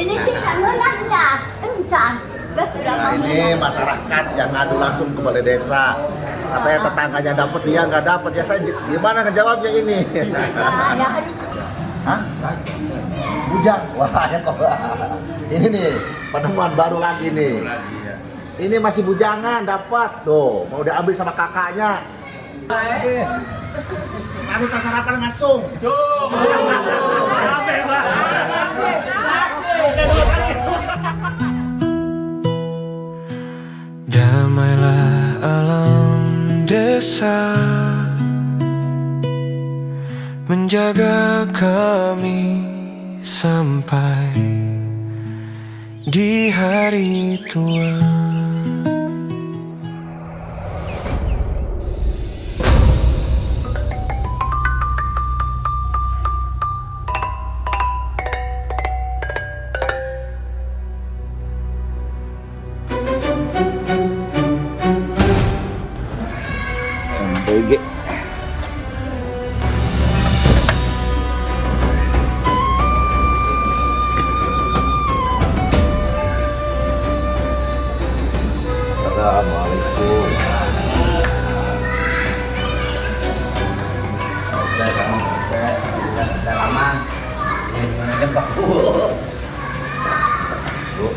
Ini kita menangnya, encan. Nah ini masyarakat yang ngadu langsung ke balai desa. Katanya tetangganya dapat, dia nggak dapat. Ya saya gimana ngejawabnya ini? Hah? Bujang. Wah ya kok. Ini nih penemuan baru lagi nih. Ini masih bujangan dapat tuh, mau diambil sama kakaknya. Sanu tak sarapan ngacung. Damailah alam desa, menjaga kami sampai di hari tua. BG. Assalamualaikum. Oke, kamu oke. Udah lama. Ini gimana jebak Bu? Bu.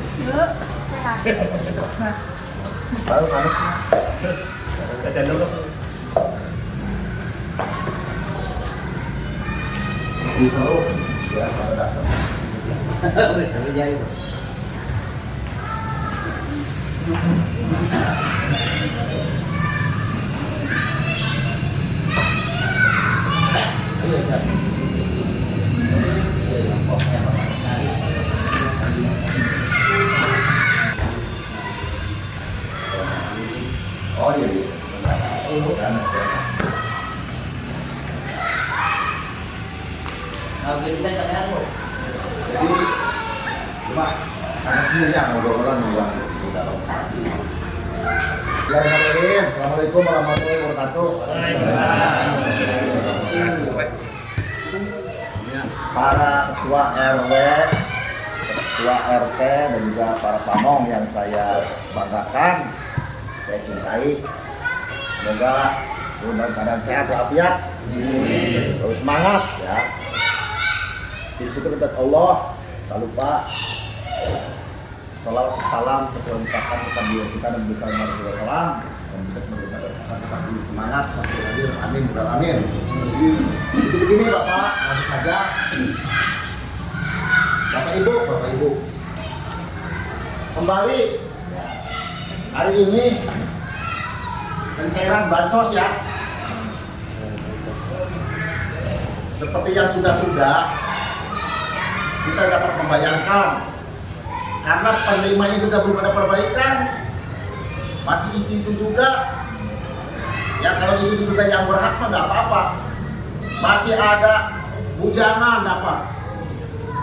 Baru kamu. Kita dulu. Gitu. Ya, kalau datang. Tapi jadi. Oh iya. Jadi, cuma karena sendirinya ngobrol-ngobrolan nungguan di dalam. Bismillahirrahmanirrahim. Assalamualaikum warahmatullahi wabarakatuh. Para ketua RW, ketua RT dan juga para pamong yang saya banggakan, saya cintai. Semoga dalam keadaan sehat walafiat, terus semangat ya. Disyukur kepada Allah, tak lupa salawat salam tercurahkan kepada diri kita dan besar Rasulullah dan kita semoga tetap semangat sampai akhir. Amin, amin. Itu begini Bapak, langsung saja. Bapak Ibu, kembali hari ini pencairan bansos ya. Seperti yang sudah-sudah kita dapat membayangkan, karena penerimanya juga belum ada perbaikan, masih itu juga. Ya kalau itu juga yang berhak mah nggak apa-apa. Masih ada bujangan dapat,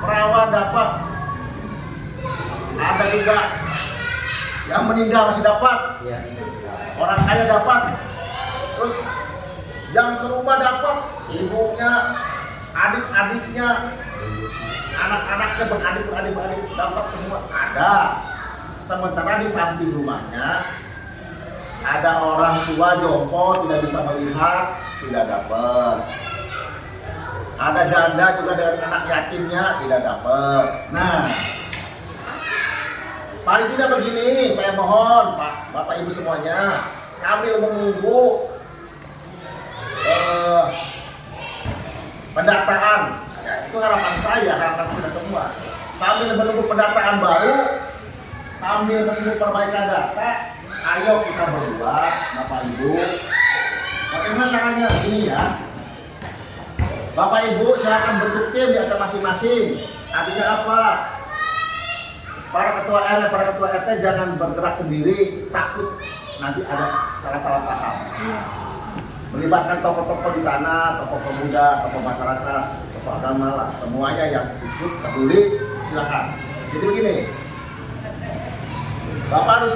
perawan dapat, ada juga yang meninggal masih dapat, orang kaya dapat, terus yang serumah dapat, ibunya, adik-adiknya, anak-anaknya beradik dapat semua ada. Sementara di samping rumahnya ada orang tua jompo tidak bisa melihat, tidak dapat. Ada janda juga dari anak yatimnya tidak dapat. Nah, paling tidak begini, saya mohon Pak, Bapak Ibu semuanya, sambil menunggu pendataan. Itu harapan saya, harapan kita semua. Sambil menunggu pendataan baru, sambil menunggu perbaikan data, ayo kita berdua, Bapak Ibu. Bagaimana caranya? Begini ya. Bapak Ibu silakan bentuk tim di atas masing-masing. Artinya apa? Para ketua RW, para ketua RT jangan bergerak sendiri, takut nanti ada salah-salah paham. Melibatkan tokoh-tokoh di sana, tokoh pemuda, tokoh masyarakat, tokoh agama lah, semuanya yang ikut peduli silakan. Jadi begini, Bapak harus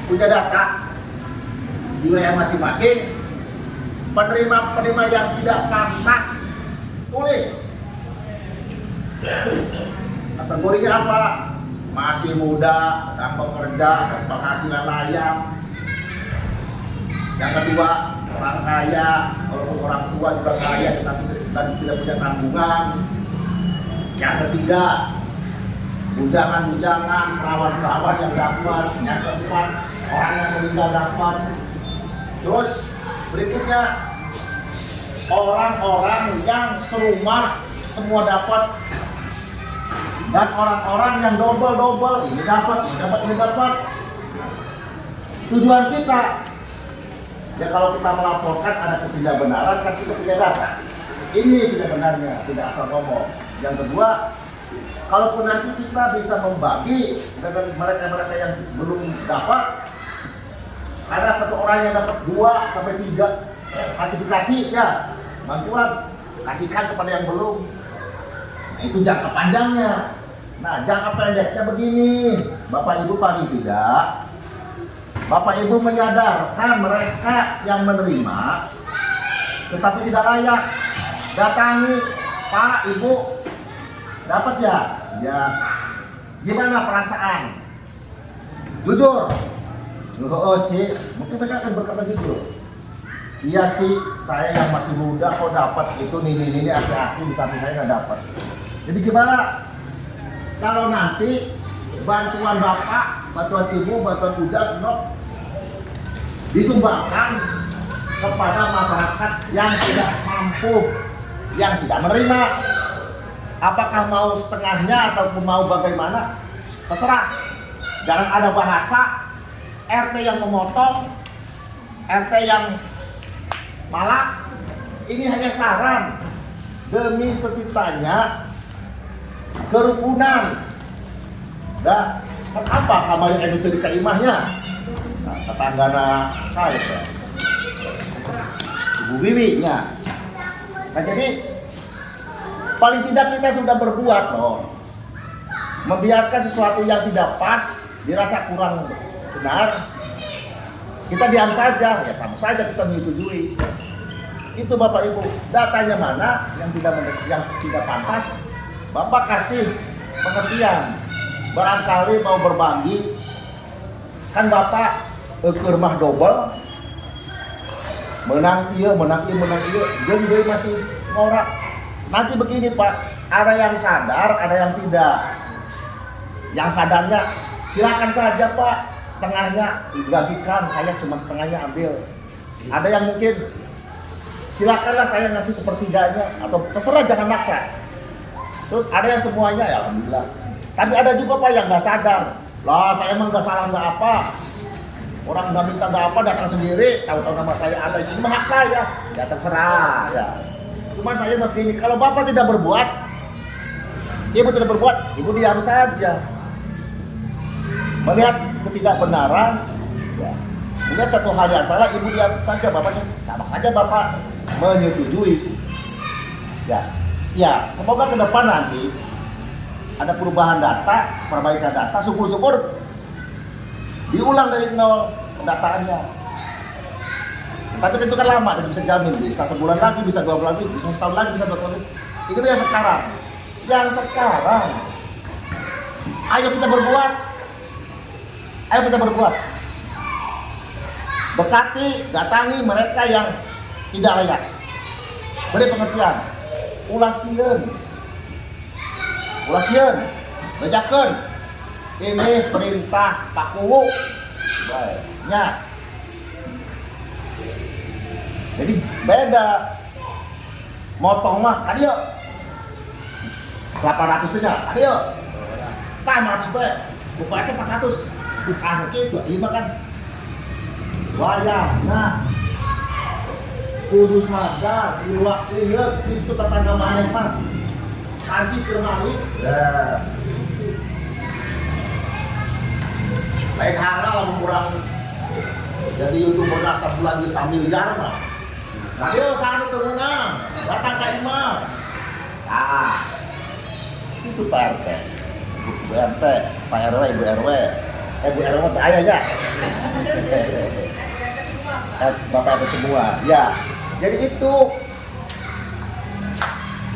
punya data di wilayah masing-masing. Penerima yang tidak pantas tulis. Kategorinya apa? Masih muda, sedang bekerja, berpenghasilan layak. Yang kedua, orang kaya, walaupun orang tua juga kaya tetapi tidak punya tanggungan. Yang ketiga, bujangan-bujangan, perawan-perawan yang dapat. Yang keempat, orang yang meninggal dapat. Terus berikutnya, orang-orang yang serumah semua dapat. Dan orang-orang yang double-double, ini dapat, ini dapat. Tujuan kita, ya kalau kita melaporkan ada ketidakbenaran kan kita punya data. Ini tidak benarnya, tidak asal ngomong. Yang kedua, kalaupun nanti kita bisa membagi dengan mereka-mereka yang belum dapat, ada satu orang yang dapat 2 sampai 3 klasifikasi ya, bantuan kasihkan kepada yang belum. Nah, itu jangka panjangnya. Nah, jangka pendeknya begini, Bapak Ibu paling tidak, Bapak Ibu menyadarkan mereka yang menerima tetapi tidak layak. Datangi, Pak, Ibu, dapat ya? Ya. Gimana perasaan? Jujur. Oh sih, mungkin mereka akan berkata jujur. Iya sih, saya yang masih muda kok dapat itu ini aki-aki di samping saya nggak dapat. Jadi gimana? Kalau nanti bantuan Bapak, bantuan Ibu, bantuan Ujang, disumbangkan kepada masyarakat yang tidak mampu, yang tidak menerima, apakah mau setengahnya ataupun mau bagaimana, terserah. Jangan ada bahasa RT yang memotong, RT yang malah. Ini hanya saran demi terciptanya kerukunan. Dah, apa kamu yang jadi keimahnya? Nah, tetanggana saya, Ibu Wiwi-nya. Nah, jadi paling tidak kita sudah berbuat loh. Membiarkan sesuatu yang tidak pas, dirasa kurang benar, kita diam saja, ya sama saja kita menyetujui. Itu Bapak Ibu, datanya mana yang tidak pantas, Bapak kasih pengertian. Barangkali mau berbagi, kan Bapak ke rumah double, menang iya, jadi masih ngorak. Nanti begini Pak, ada yang sadar, ada yang tidak. Yang sadarnya silakan saja Pak, setengahnya dibagikan, saya cuma setengahnya ambil. Ada yang mungkin silakanlah saya ngasih sepertiganya, atau terserah jangan maksa. Terus ada yang semuanya, ya alhamdulillah. Tapi ada juga Pak yang nggak sadar. Lah saya emang nggak salah nggak apa. Orang nggak minta nggak apa, datang sendiri, tahu-tahu nama saya ada, ini mah hak saya. Ya terserah ya. Cuma saya begini, kalau Bapak tidak berbuat, Ibu tidak berbuat, Ibu diam saja. Melihat ketidakbenaran, ya. Melihat satu hal yang salah, Ibu diam saja, Bapak sama saja Bapak menyetujui. Ya, semoga ke depan nanti ada perubahan data, perbaikan data, syukur-syukur diulang dari nol pendataannya. Tapi itu kan lama, tidak bisa jamin, bisa sebulan lagi, bisa 2 bulan lagi, bisa setahun lagi, bisa 2 tahun lagi. Itu yang sekarang. Yang sekarang, ayo kita berbuat. Ayo kita berbuat. Dekati, datangi mereka yang tidak layak. Beri pengertian. Ulasieun, bejakeun. Ini perintah Pak Kuwu. Baiknya. Jadi beda. Motong mah kadieu. 800 nya kadieu. 500 bae. Bupati 400. Bukan gitu, ieu mah kan wayahna kudu sadar iwak ieu itu tetangga maneh mah kanci kemari. Ya. Lain halal lamun kurang jadi YouTuber rasa bulan bisa miliar mah. Ayo sanu teunang, datang ka imah. Nah, itu Pak RT, Bu RT, Pak RW, Ibu RW. Bu RW teh aya ya. Bapak itu semua. Ya. Jadi itu.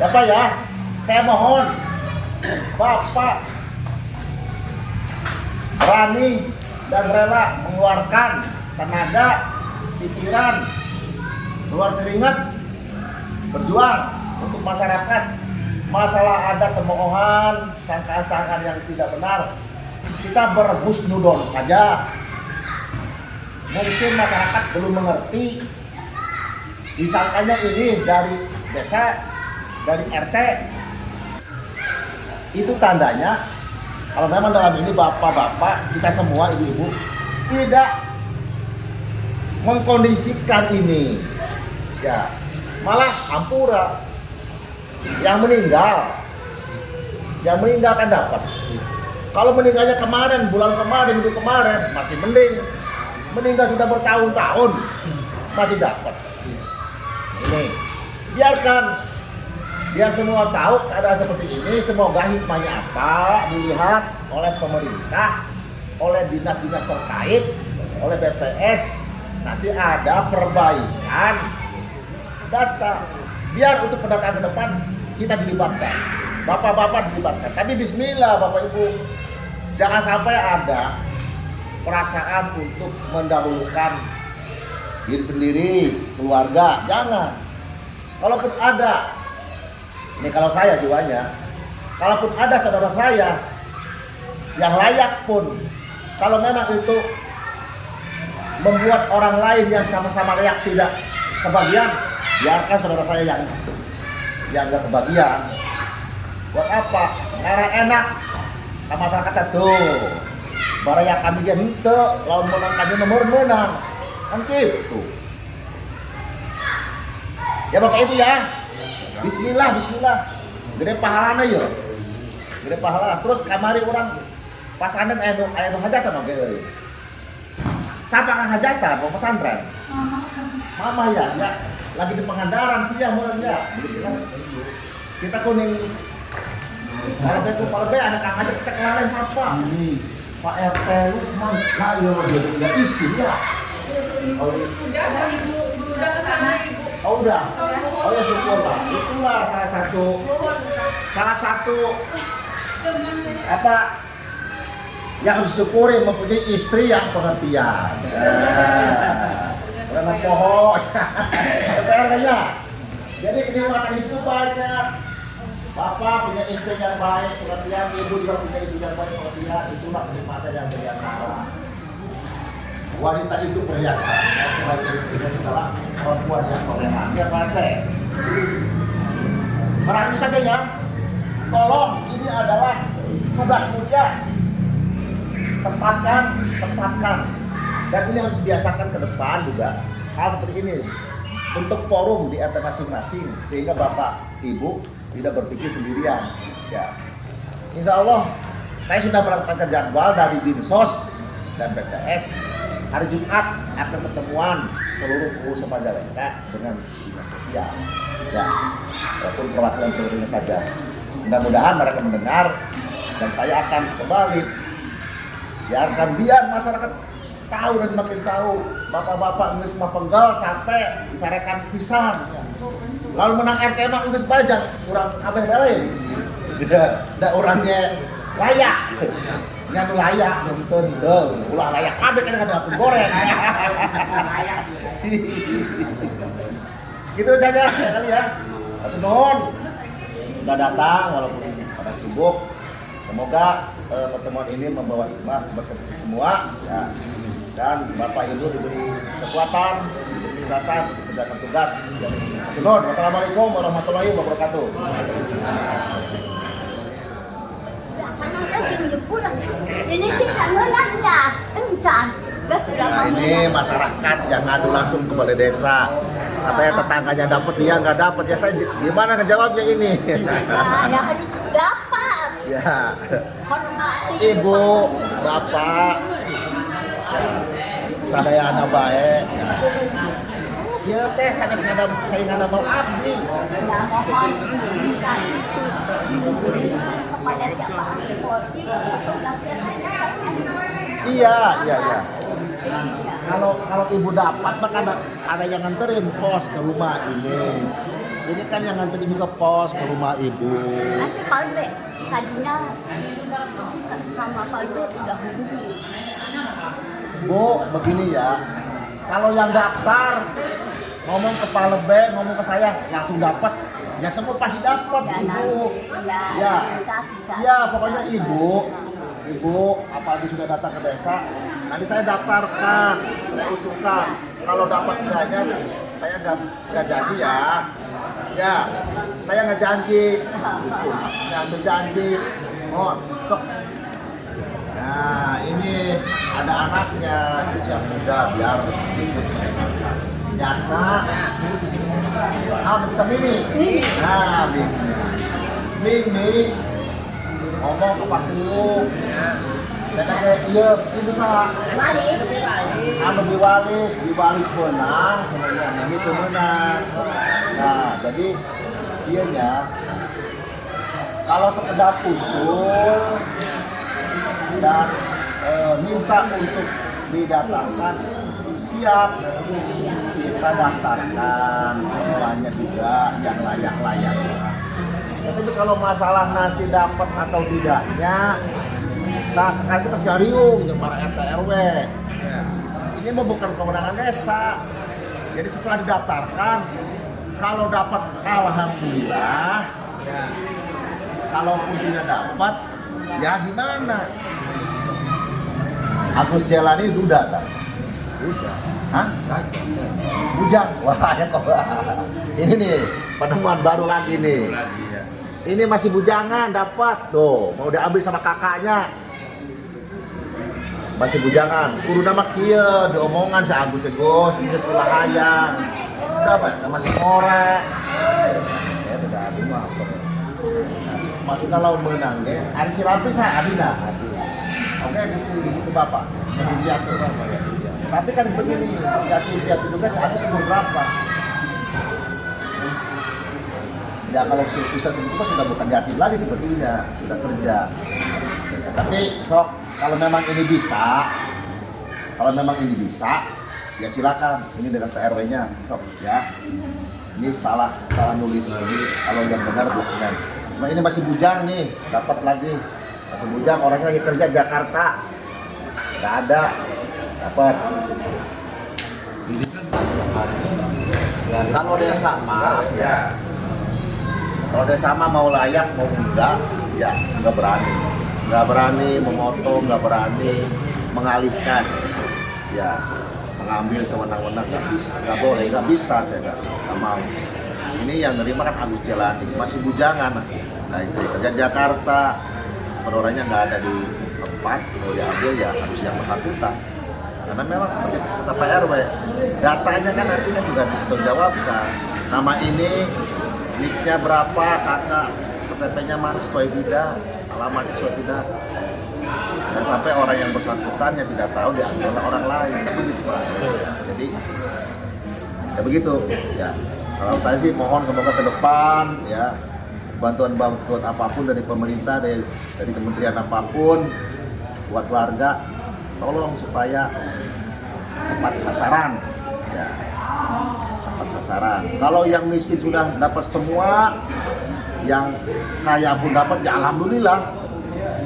Ya Pak ya, saya mohon Bapak berani dan rela mengeluarkan tenaga, pikiran, keluar keringat, berjuang untuk masyarakat. Masalah ada cemoohan, sangkaan-sangkaan yang tidak benar, kita berhusnudon saja. Mungkin masyarakat belum mengerti, disangkanya ini dari desa, dari RT. Itu tandanya kalau memang dalam ini bapak-bapak, kita semua ibu-ibu tidak mengkondisikan ini, ya malah ampura. Yang meninggal kan dapat. Kalau meninggalnya kemarin, bulan kemarin, minggu kemarin masih mending. Meninggal sudah bertahun-tahun masih dapat. Ini biarkan dia semua tahu keadaan seperti ini. Semoga hikmahnya apa dilihat oleh pemerintah, oleh dinas-dinas terkait, oleh BPS. Nanti ada perbaikan data. Biar untuk pendataan ke depan kita dilibatkan, bapak-bapak dilibatkan. Tapi bismillah Bapak Ibu, jangan sampai ada perasaan untuk mendahulukan diri sendiri, keluarga, jangan. Kalaupun ada, ini kalau saya jiwanya, kalaupun ada saudara saya yang layak pun, kalau memang itu membuat orang lain yang sama-sama layak tidak kebagian, biarkan saudara saya yang nggak kebagian. Buat apa? Karena enak sama masyarakat tuh. Baraya kami jadi itu, lawan menang kami nomor menang, kan gitu. Ya Bapak Ibu ya, bismillah, gede pahalana ya, gede pahala. Terus kamari orang pasanen anu hajatan oke. Siapa kan hajatan, mau pesantren? Mama ya, lagi di Pangandaran sih ya mulanya. Kita kuning. Kalau be anak aja kita kenalan siapa? Pak RT Lukman, ayo dia isi ya. Oh, udah kesana ibu. Oh udah. Oh ya syukur Pak. Itulah salah satu apa yang disyukuri mempunyai istri yang pengertian. Karena pohon, PR-nya. Jadi kenikmatan itu banyak. Bapak punya istri yang baik, pengertian, ibu juga punya ibu yang baik, pengertian. Itulah kenikmatan yang berlimpah. Wanita itu perhiasan. Sebagai istrinya adalah perempuan yang soleha. Dia partai. Berani saja ya. Tolong, ini adalah tugas mulia. Sempatkan. Dan ini harus dibiasakan ke depan juga. Hal seperti ini untuk forum di RT masing-masing sehingga Bapak Ibu tidak berpikir sendirian. Ya, Insya Allah saya sudah melakukan jadwal dari Dinsos dan BPS. Hari Jumat akan ketemuan seluruh pengurus Majalengka dengan dinas sosial. Ya, walaupun perwakilan seluruhnya saja. Mudah-mudahan mereka mendengar dan saya akan kembali. Biar masyarakat tahu dan semakin tahu. Bapak-bapak nggak semua penggal capek dicarekan pisang. Lalu menang RT mah nggak sebajang kurang abeh lain. Da orangnya layak. Nyanu layak nonton tuh. Ulah layak kabeh kadang-kadang aku goreng. Gitu saja kali ya. Atur nuhun. Sudah datang walaupun pada sibuk. Semoga pertemuan ini membawa hikmah buat kita semua ya. Dan Bapak Ibu diberi kekuatan, diberi keikhlasan untuk menjalankan tugas. Wassalamualaikum warahmatullahi wabarakatuh. Ini kita nolaknya, encan. Nah ini masyarakat yang ngadu langsung ke balai desa. Katanya tetangganya dapat, dia nggak dapat. Ya saya gimana ngejawabnya ini? Ya harus dapat. Ya, Hormati Ibu, Bapak, sadaya anak baik. Ya teh sanes ngada mau abdi. Ya mohon diberikan itu kepada siapa polri tugasnya saya. Iya. Nah, kalau ibu dapat maka ada yang nganterin pos ke rumah ini. ini kan yang nganter ibu ke pos ke rumah ibu. Nanti Palbe, tadinya sama Palbe udah hubungi. Bu, begini ya. Kalau yang daftar ngomong ke Palbe, ngomong ke saya langsung dapat. Ya semua pasti dapat, Ya, ibu. nanti. Ya, Dikasih, Kak. ya pokoknya ibu, apalagi sudah datang ke desa, nanti saya daftarkan, saya usulkan. Kalau dapat enggaknya, saya nggak janji ya. Ya, saya nggak janji. Nggak ambil janji. Oh, sok. Nah, ini ada anaknya yang muda biar ikut saya makan. Ya, nak. Kita Mimi. Mimi. Nah, Mimi ngomong ke Pak Guru. Dan kayak iya, itu sah. Waris. Anu diwalis menang, sebenarnya Mimi itu menang. Nah, jadi dianya kalau sekedar usul dan minta untuk didatangkan siap, kita daftarkan semuanya juga yang layak-layak. Ya, tapi kalau masalah nanti dapat atau tidaknya, nah kan kita serius dengan para RT RW. Ini bukan kewenangan desa. Jadi setelah didaftarkan, kalau dapat alhamdulillah, kalaupun tidak dapat, ya gimana? Agus Jelani duda tak? Duda. Hah? Bujang. Wah, ya kok. Ini nih penemuan baru lagi nih. Ini masih bujangan dapat tuh, mau diambil sama kakaknya. Masih bujangan. Kudu nama kieu diomongan si Agus Gus, ini sekolah hayang. Udah apa? Masih ngorek. Ya udah adu mah. Maksudnya lawan menang ge. Ari si Lampis adina. Oke, di situ Bapak. Jadi diatur. Tapi kan begini, yatim piatu juga sehabis umur berapa? Ya kalau bisa segitu kan sudah bukan yatim lagi sebetulnya, sudah kerja. Ya, tapi sok kalau memang ini bisa, ya silakan. Ini dengan PRW-nya, sok ya. Ini salah nulis lagi. Kalau yang benar dokumen. Cuma ini masih bujang nih, dapat lagi. Masih bujang, orangnya lagi kerja di Jakarta. Nggak ada, dapat. Kalau desa mah, ya. Kalau desa mah mau layak, mau muda, ya nggak berani memotong, nggak berani mengalihkan, ya mengambil sewenang-wenang nggak boleh, nggak bisa, saya nggak mau. Ini yang nerima kan Agus Jelani, masih bujangan, nah itu kerja di Jakarta, penoranya nggak ada di tempat, mau diambil ya harus yang bersangkutan. Karena memang seperti kata Pak RW, datanya kan nanti kan juga diperjawabkan. Nama ini, niknya berapa, kakak, KTP-nya mana sesuai tidak, alamatnya sesuai tidak. Dan sampai orang yang bersangkutan yang tidak tahu diambil oleh orang lain, begitu Pak. Jadi ya begitu. Ya, kalau saya sih mohon semoga ke depan ya bantuan apapun dari pemerintah, dari kementerian apapun buat warga, tolong supaya tepat sasaran. Ya, tepat sasaran. Kalau yang miskin sudah dapat semua, yang kaya pun dapat, ya alhamdulillah.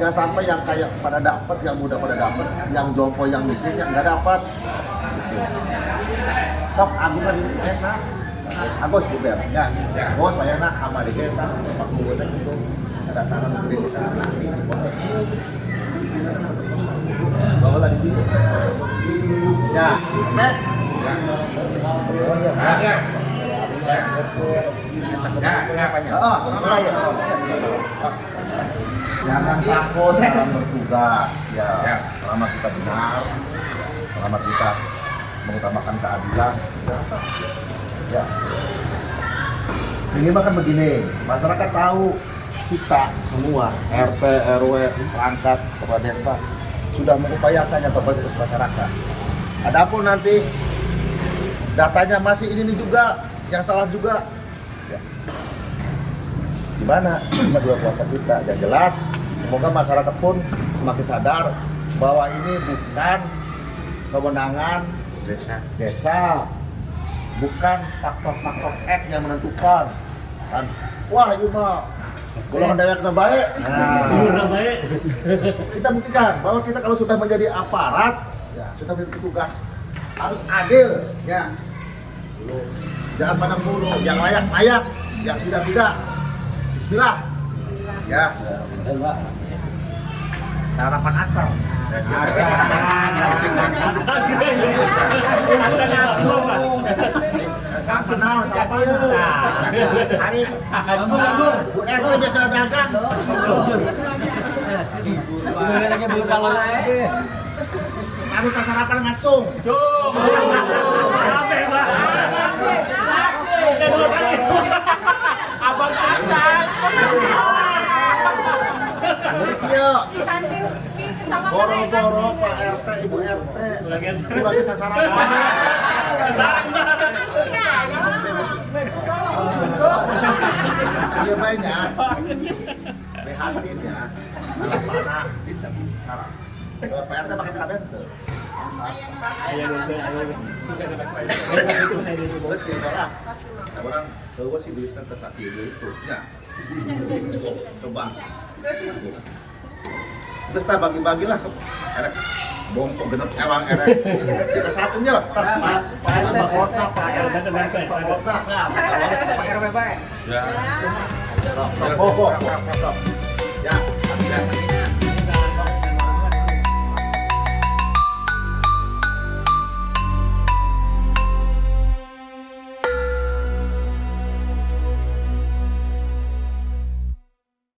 Jangan sampai yang kaya pada dapat, yang muda pada dapat, yang jompo, yang miskin yang nggak dapat. Gitu. Sok agungan di desa, Agus Buber, ya. Bos bayarna sama di kita, Pak Gubernur itu ada tangan gede di sana. Bawa lagi di sini. Ya, oke. Jangan takut dalam bertugas, ya. Selama kita benar, selama kita mengutamakan keadilan, ya. Minimal kan begini, masyarakat tahu kita semua RT, RW, perangkat, kepala desa sudah mengupayakannya kepada masyarakat. Adapun nanti datanya masih ini juga, yang salah juga, ya. Gimana? Cuma dua kuasa kita. Yang jelas, semoga masyarakat pun semakin sadar bahwa ini bukan kewenangan desa, bukan faktor-faktor X yang menentukan. kan wah itu mah golongan dewek baik. Nah, kita buktikan bahwa kita kalau sudah menjadi aparat, ya sudah menjadi petugas harus adil, ya. Jangan pandang bulu, yang layak, yang tidak. Bismillah, ya. Sarapan atsal. Salam kenal, sarapan. Hari Bu RT biasa dagang. lagi belum kalau lagi. Sarung sarapan ngacung. Abang Hasan. Iya. Boro-boro Pak RT, Ibu RT. Itu lagi sarapan. Iya banyak. Prihatin ya. Salah mana? Salah. Pak RT pakai kabel tuh. Gue cerita lah. Orang gue sih duitnya kesakit itu. Ya. Coba. Terus kita bagi-bagilah ke erek bongkok genep ewang erek. Kita satunya tak Pak RT bakotna Pak RT bakotna. Pak RW baik. Ya. Stop. Ya.